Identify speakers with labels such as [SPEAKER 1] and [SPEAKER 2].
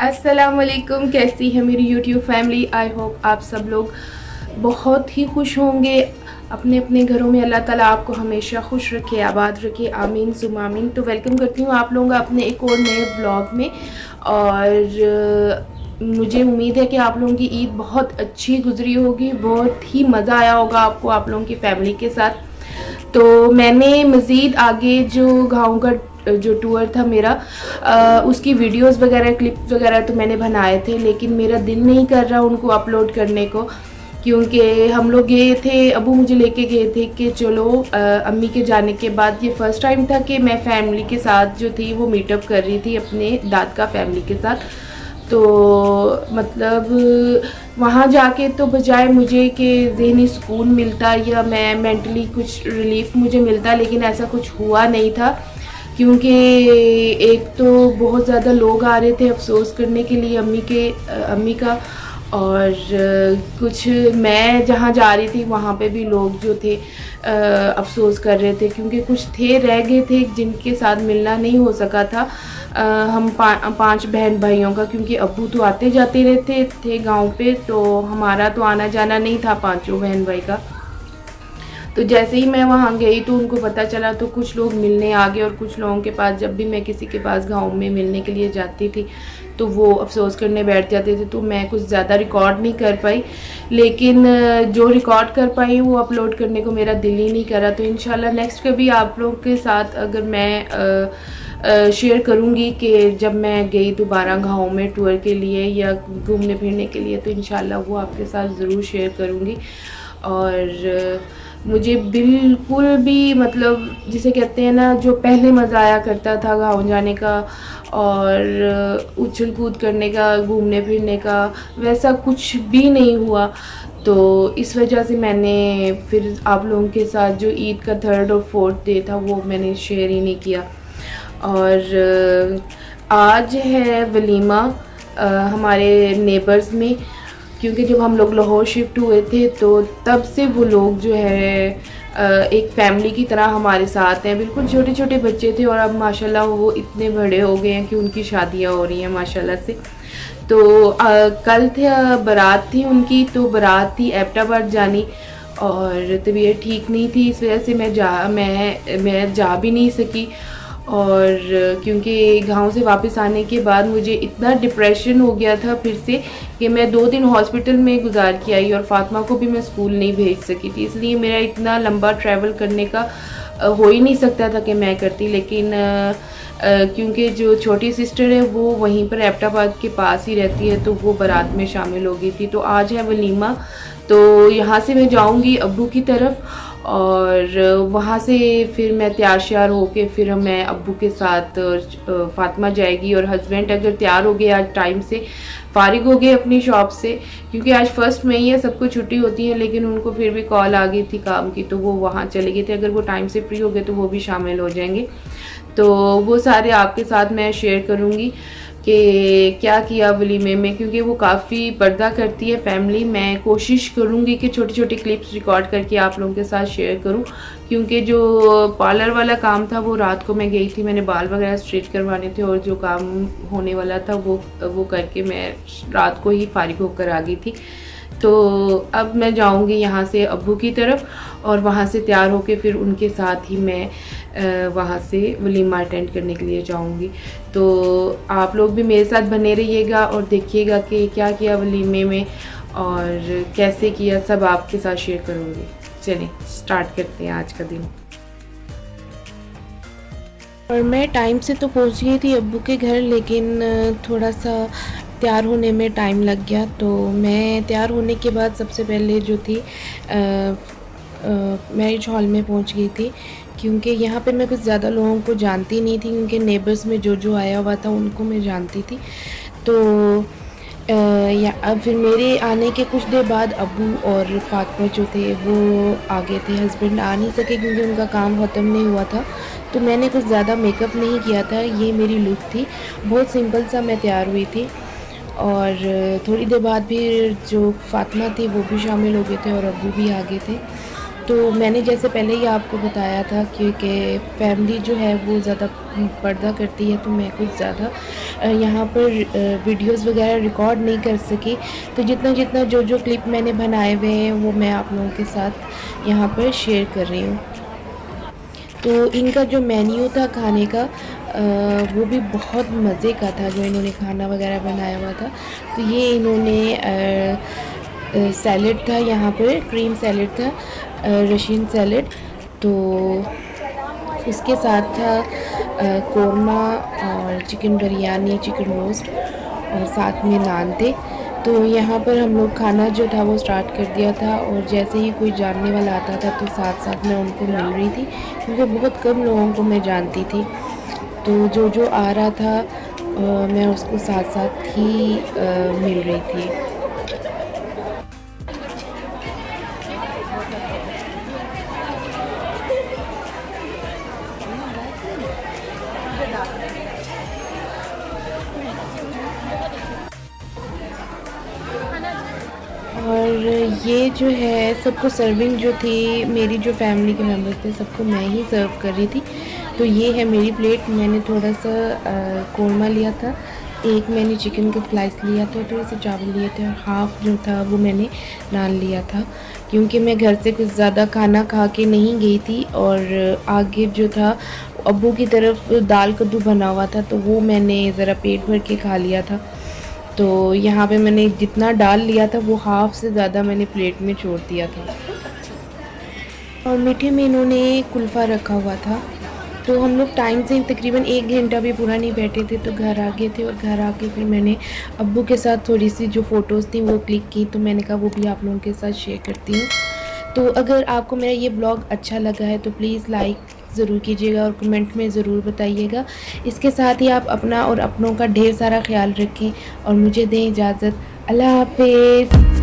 [SPEAKER 1] अस्सलाम वालेकुम। कैसी है मेरी यूट्यूब फैमिली। आई होप आप सब लोग बहुत ही खुश होंगे। अपने अपने घरों में अल्लाह ताला आपको हमेशा खुश रखे, आबाद रखे, आमीन सुम आमीन। तो वेलकम करती हूँ आप लोगों का अपने एक और नए ब्लॉग में। और मुझे उम्मीद है कि आप लोगों की ईद बहुत अच्छी गुजरी होगी, बहुत ही मज़ा आया होगा आपको आप लोगों की फैमिली के साथ। तो मैंने मज़ीद आगे जो गाँव का जो टूर था मेरा, उसकी वीडियोस वगैरह क्लिप्स वगैरह तो मैंने बनाए थे, लेकिन मेरा दिल नहीं कर रहा उनको अपलोड करने को, क्योंकि हम लोग गए थे, अबू मुझे लेके गए थे कि चलो अम्मी के जाने के बाद ये फ़र्स्ट टाइम था कि मैं फैमिली के साथ जो थी वो मीटअप कर रही थी अपने दादका फैमिली के साथ। तो मतलब वहाँ जाके तो बजाय मुझे कि ज़हनी सुकून मिलता या मैं मेंटली कुछ रिलीफ मुझे मिलता, लेकिन ऐसा कुछ हुआ नहीं था, क्योंकि एक तो बहुत ज़्यादा लोग आ रहे थे अफसोस करने के लिए अम्मी का। और कुछ मैं जहाँ जा रही थी वहाँ पे भी लोग जो थे अफसोस कर रहे थे, क्योंकि कुछ थे रह गए थे जिनके साथ मिलना नहीं हो सका था। हम पांच बहन भाइयों का, क्योंकि अब्बू तो आते जाते रहते थे गांव पे, तो हमारा तो आना जाना नहीं था पांचों बहन भाई का। तो जैसे ही मैं वहाँ गई तो उनको पता चला, तो कुछ लोग मिलने आ गए, और कुछ लोगों के पास जब भी मैं किसी के पास गाँव में मिलने के लिए जाती थी तो वो अफसोस करने बैठ जाते थे, तो मैं कुछ ज़्यादा रिकॉर्ड नहीं कर पाई। लेकिन जो रिकॉर्ड कर पाई वो अपलोड करने को मेरा दिल ही नहीं करा। तो इंशाल्लाह नेक्स्ट कभी आप लोग के साथ अगर मैं शेयर करूँगी कि जब मैं गई दोबारा गाँव में टूर के लिए या घूमने फिरने के लिए, तो इंशाल्लाह वो आपके साथ ज़रूर शेयर करूँगी। और मुझे बिल्कुल भी मतलब जिसे कहते हैं ना, जो पहले मज़ा आया करता था गाँव जाने का और उछल कूद करने का, घूमने फिरने का, वैसा कुछ भी नहीं हुआ। तो इस वजह से मैंने फिर आप लोगों के साथ जो ईद का 3rd और 4th डे था वो मैंने शेयर ही नहीं किया। और आज है वलीमा हमारे नेबर्स में, क्योंकि जब हम लोग लाहौर शिफ्ट हुए थे तो तब से वो लोग जो है एक फैमिली की तरह हमारे साथ हैं। बिल्कुल छोटे छोटे बच्चे थे और अब माशाल्लाह वो इतने बड़े हो गए हैं कि उनकी शादियां हो रही हैं माशाल्लाह से। तो कल थे बारात थी उनकी, तो बारात थी एबटाबाद जानी, और तबीयत ठीक नहीं थी, इस वजह से मैं जा भी नहीं सकी। और क्योंकि गांव से वापस आने के बाद मुझे इतना डिप्रेशन हो गया था फिर से कि मैं 2 दिन हॉस्पिटल में गुजार के आई, और फातिमा को भी मैं स्कूल नहीं भेज सकी थी, इसलिए मेरा इतना लंबा ट्रैवल करने का हो ही नहीं सकता था कि मैं करती। लेकिन क्योंकि जो छोटी सिस्टर है वो वहीं पर एबटाबाद के पास ही रहती है, तो वो बारात में शामिल हो गई थी। तो आज है वलीमा, तो यहाँ से मैं जाऊँगी अब्बू की तरफ, और वहाँ से फिर मैं तैयार श्यार होके फिर मैं अब्बू के साथ फातिमा जाएगी, और हस्बैंड अगर तैयार हो गए आज टाइम से, फारिग हो गए अपनी शॉप से, क्योंकि आज 1 मई है, सबको छुट्टी होती है, लेकिन उनको फिर भी कॉल आ गई थी काम की, तो वो वहाँ चले गए थे। अगर वो टाइम से फ्री हो गए तो वो भी शामिल हो जाएंगे। तो वो सारे आपके साथ मैं शेयर करूँगी कि क्या किया वलीमे में, क्योंकि वो काफ़ी पर्दा करती है फैमिली। मैं कोशिश करूँगी कि छोटे छोटे क्लिप्स रिकॉर्ड करके आप लोगों के साथ शेयर करूँ, क्योंकि जो पार्लर वाला काम था वो रात को मैं गई थी, मैंने बाल वगैरह स्ट्रेट करवाने थे, और जो काम होने वाला था वो करके मैं रात को ही फारिग होकर आ गई थी। तो अब मैं जाऊंगी यहाँ से अब्बू की तरफ, और वहाँ से तैयार होके फिर उनके साथ ही मैं वहाँ से वलीमा अटेंड करने के लिए जाऊंगी। तो आप लोग भी मेरे साथ बने रहिएगा और देखिएगा कि क्या किया वलीमे में और कैसे किया, सब आपके साथ शेयर करूँगी। चलिए स्टार्ट करते हैं आज का दिन। और मैं टाइम से तो पहुँच गई थी अब्बू के घर, लेकिन थोड़ा सा तैयार होने में टाइम लग गया। तो मैं तैयार होने के बाद सबसे पहले जो थी मैरिज हॉल में पहुंच गई थी, क्योंकि यहाँ पे मैं कुछ ज़्यादा लोगों को जानती नहीं थी, क्योंकि नेबर्स में जो आया हुआ था उनको मैं जानती थी। तो अब फिर मेरे आने के कुछ देर बाद अब्बू और फातिमा जो थे वो आ गए थे। हस्बैंड आ नहीं सके क्योंकि उनका काम ख़त्म नहीं हुआ था, तो मैंने कुछ ज़्यादा मेकअप नहीं किया था। ये मेरी लुक थी, बहुत सिंपल सा मैं तैयार हुई थी। और थोड़ी देर बाद फिर जो फातिमा थी वो भी शामिल हो गए थे और अब्बू भी आ गए थे। तो मैंने जैसे पहले ही आपको बताया था क्योंकि फैमिली जो है वो ज़्यादा पर्दा करती है, तो मैं कुछ ज़्यादा यहाँ पर वीडियोस वगैरह रिकॉर्ड नहीं कर सकी। तो जितना जितना जो क्लिप मैंने बनाए हुए हैं वो मैं आप लोगों के साथ यहाँ पर शेयर कर रही हूँ। तो इनका जो मेन्यू था खाने का वो भी बहुत मज़े का था, जो इन्होंने खाना वगैरह बनाया हुआ था। तो ये इन्होंने सैलेड था, यहाँ पर क्रीम सैलेड था, रशियन सैलेड। तो उसके साथ था कोरमा और चिकन बिरयानी, चिकन रोस्ट और साथ में नान थे। तो यहाँ पर हम लोग खाना जो था वो स्टार्ट कर दिया था, और जैसे ही कोई जानने वाला आता था तो साथ साथ मैं उनको मिल रही थी, क्योंकि बहुत कम लोगों को मैं जानती थी। तो जो आ रहा था मैं उसको साथ साथ ही मिल रही थी। और ये जो है सबको सर्विंग जो थी, मेरी जो फैमिली के मेंबर्स थे सबको मैं ही सर्व कर रही थी। तो ये है मेरी प्लेट। मैंने थोड़ा सा कोरमा लिया था, एक मैंने चिकन का स्लाइस लिया था, थोड़े से चावल लिए थे, और हाफ़ जो था वो मैंने नान लिया था, क्योंकि मैं घर से कुछ ज़्यादा खाना खा के नहीं गई थी। और आगे जो था अब्बू की तरफ दाल कद्दू बना हुआ था, तो वो मैंने ज़रा पेट भर के खा लिया था। तो यहाँ पे मैंने जितना डाल लिया था वो हाफ़ से ज़्यादा मैंने प्लेट में छोड़ दिया था। और मीठे में इन्होंने कुल्फ़ा रखा हुआ था। तो हम लोग टाइम से तकरीबन 1 घंटा भी पूरा नहीं बैठे थे, तो घर आ गए थे। और घर आके फिर मैंने अब्बू के साथ थोड़ी सी जो फ़ोटोज़ थी वो क्लिक की, तो मैंने कहा वो भी आप लोगों के साथ शेयर करती हूँ। तो अगर आपको मेरा ये ब्लॉग अच्छा लगा है तो प्लीज़ लाइक ज़रूर कीजिएगा और कमेंट में ज़रूर बताइएगा। इसके साथ ही आप अपना और अपनों का ढेर सारा ख्याल रखें और मुझे दें इजाज़त। अल्लाह हाफ़िज़।